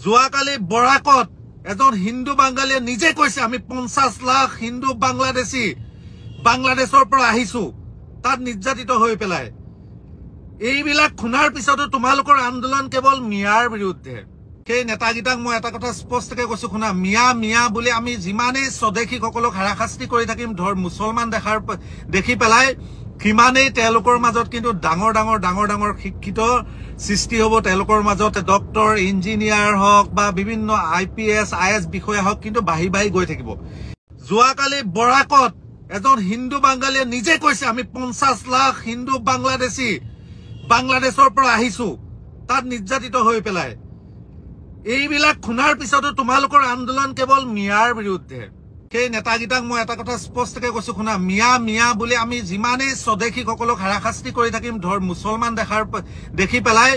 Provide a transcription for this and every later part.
যোৱাকালি বৰাকত এজন হিন্দু বাঙালীয়ে নিজে কৈছে আমি 50 লাখ হিন্দু বাংলাদেশী বাংলাদেশৰ পৰা আহিছো তাত নিৰ্যাতিত হৈ পেলাই এইবিলাক শুনাৰ পিছতো তোমালোকৰ আন্দোলন কেৱল মিয়াৰ বিৰুদ্ধে সেই নেতাগীতাক মই এটা কথা স্পষ্টকৈ কৈছো শুনা মিয়া বুলি আমি যিমানেই স্বদেশীসকলক হাৰাশাস্তি কৰি থাকিম ধৰ মুছলমান দেখি পেলাই কিমানেই তেওঁলোকৰ মাজত কিন্তু ডাঙৰ শিক্ষিত সৃষ্টি হ'ব তেওঁলোকৰ মাজত ডক্টৰ ইঞ্জিনিয়াৰ হওক বা বিভিন্ন IPS IS বিষয়া হওক কিন্তু বাঢ়ি গৈ থাকিব যোৱাকালি বৰাকত এজন হিন্দু বাঙালীয়ে নিজে কৈছে আমি 50 লাখ হিন্দু বাংলাদেশী বাংলাদেশৰ পৰা আহিছো তাত নিৰ্যাতিত হৈ পেলাই এইবিলাক শুনাৰ পিছতো তোমালোকৰ আন্দোলন কেৱল মিয়াৰ বিৰুদ্ধে সেই নেতাগীতাক মই এটা কথা স্পষ্টকৈ কৈছো শুনা মিয়া বুলি আমি যিমানেই স্বদেশীসকলক হাৰাশাস্তি কৰি থাকিম ধৰ মুছলমান দেখি পেলাই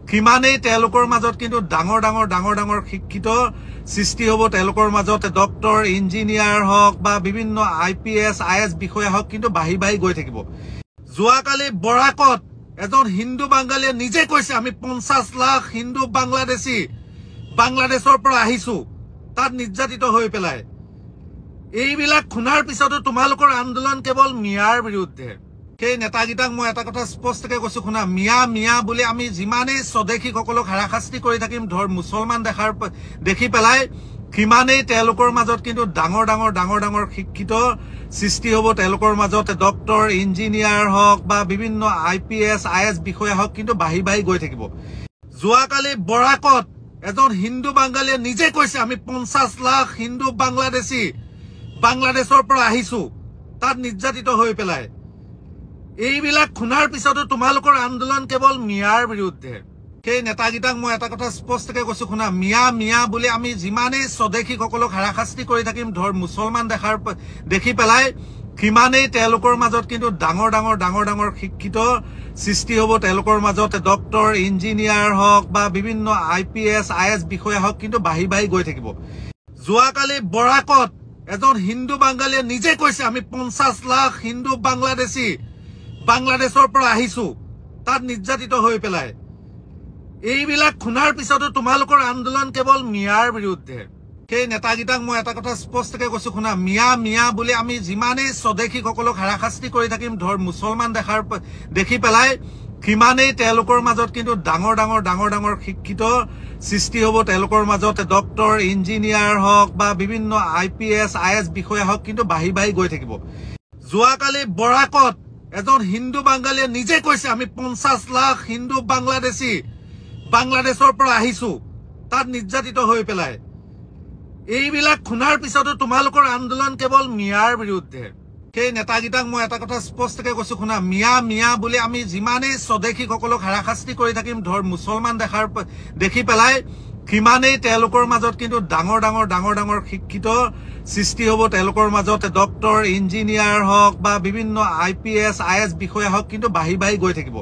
কিমানেই তেওঁলোকৰ মাজত কিন্তু ডাঙৰ শিক্ষিত সৃষ্টি হ'ব তেওঁলোকৰ মাজত ডক্টৰ ইঞ্জিনিয়াৰ হওক বা বিভিন্ন IPS IS বিষয়া হওক কিন্তু বাঢ়ি গৈ থাকিব যোৱাকালি বৰাকত এজন হিন্দু বাঙালীয়ে নিজে কৈছে আমি 50 লাখ হিন্দু বাংলাদেশী বাংলাদেশৰ পৰা আহিছো তাত নিৰ্যাতিত হৈ পেলাই এইবিলাক শুনাৰ পিছতো তোমালোকৰ আন্দোলন কেৱল মিয়াৰ বিৰুদ্ধে সেই নেতাগীতাক মই এটা কথা স্পষ্টকৈ কৈছো শুনা মিয়া বুলি আমি যিমানেই স্বদেশীসকলক হাৰাশাস্তি কৰি থাকিম ধৰ মুছলমান দেখি পেলাই কিমানেই তেওঁলোকৰ মাজত কিন্তু ডাঙৰ শিক্ষিত সৃষ্টি হ'ব তেওঁলোকৰ মাজত ডক্টৰ ইঞ্জিনিয়াৰ হওক বা বিভিন্ন IPS IS বিষয়া হওক কিন্তু বাঢ়ি গৈ থাকিব যোৱাকালি বৰাকত এজন হিন্দু বাঙালীয়ে নিজে কৈছে আমি 50 লাখ হিন্দু বাংলাদেশী বাংলাদেশৰ পৰা আহিছো তাত নিৰ্যাতিত হৈ পেলাই এইবিলাক শুনাৰ পিছতো তোমালোকৰ আন্দোলন কেৱল মিয়াৰ বিৰুদ্ধে সেই নেতাগীতাক মই এটা কথা স্পষ্টকৈ কৈছো শুনা মিয়া বুলি আমি যিমানেই স্বদেশীসকলক হাৰাশাস্তি কৰি থাকিম ধৰ মুছলমান দেখি পেলাই কিমানেই তেওঁলোকৰ মাজত কিন্তু ডাঙৰ শিক্ষিত সৃষ্টি হ'ব তেওঁলোকৰ মাজত ডক্টৰ ইঞ্জিনিয়াৰ হওক বা বিভিন্ন IPS IS বিষয়া হওক কিন্তু বাঢ়ি গৈ থাকিব যোৱাকালি বৰাকত এজন হিন্দু বাঙালীয়ে নিজে কৈছে আমি 50 লাখ হিন্দু বাংলাদেশী বাংলাদেশৰ পৰা আহিছো তাত নিৰ্যাতিত হৈ পেলাই এইবিলাক শুনাৰ পিছতো তোমালোকৰ আন্দোলন কেৱল মিয়াৰ বিৰুদ্ধে সেই নেতাগীতাক মই এটা কথা স্পষ্টকৈ কৈছো শুনা মিয়া বুলি আমি যিমানেই স্বদেশীসকলক হাৰাশাস্তি কৰি থাকিম ধৰ মুছলমান দেখি পেলাই কিমানেই তেওঁলোকৰ মাজত কিন্তু ডাঙৰ শিক্ষিত সৃষ্টি হ'ব তেওঁলোকৰ মাজত ডক্টৰ ইঞ্জিনিয়াৰ হওক বা বিভিন্ন IPS IS বিষয়া হওক কিন্তু বাঢ়ি গৈ থাকিব যোৱাকালি বৰাকত এজন হিন্দু বাঙালীয়ে নিজে কৈছে আমি 50 লাখ হিন্দু বাংলাদেশী বাংলাদেশৰ পৰা আহিছো তাত নিৰ্যাতিত হৈ পেলাই এইবিলাক শুনাৰ পিছতো তোমালোকৰ আন্দোলন কেৱল মিয়াৰ বিৰুদ্ধে সেই নেতাগীতাক মই এটা কথা স্পষ্টকৈ কৈছো শুনা মিয়া বুলি আমি যিমানেই স্বদেশীসকলক হাৰাশাস্তি কৰি থাকিম ধৰ মুছলমান দেখি পেলাই কিমানেই তেওঁলোকৰ মাজত কিন্তু ডাঙৰ শিক্ষিত সৃষ্টি হ'ব তেওঁলোকৰ মাজত ডক্টৰ ইঞ্জিনিয়াৰ হওক বা বিভিন্ন IPS IS বিষয়া হওক কিন্তু বাঢ়ি গৈ থাকিব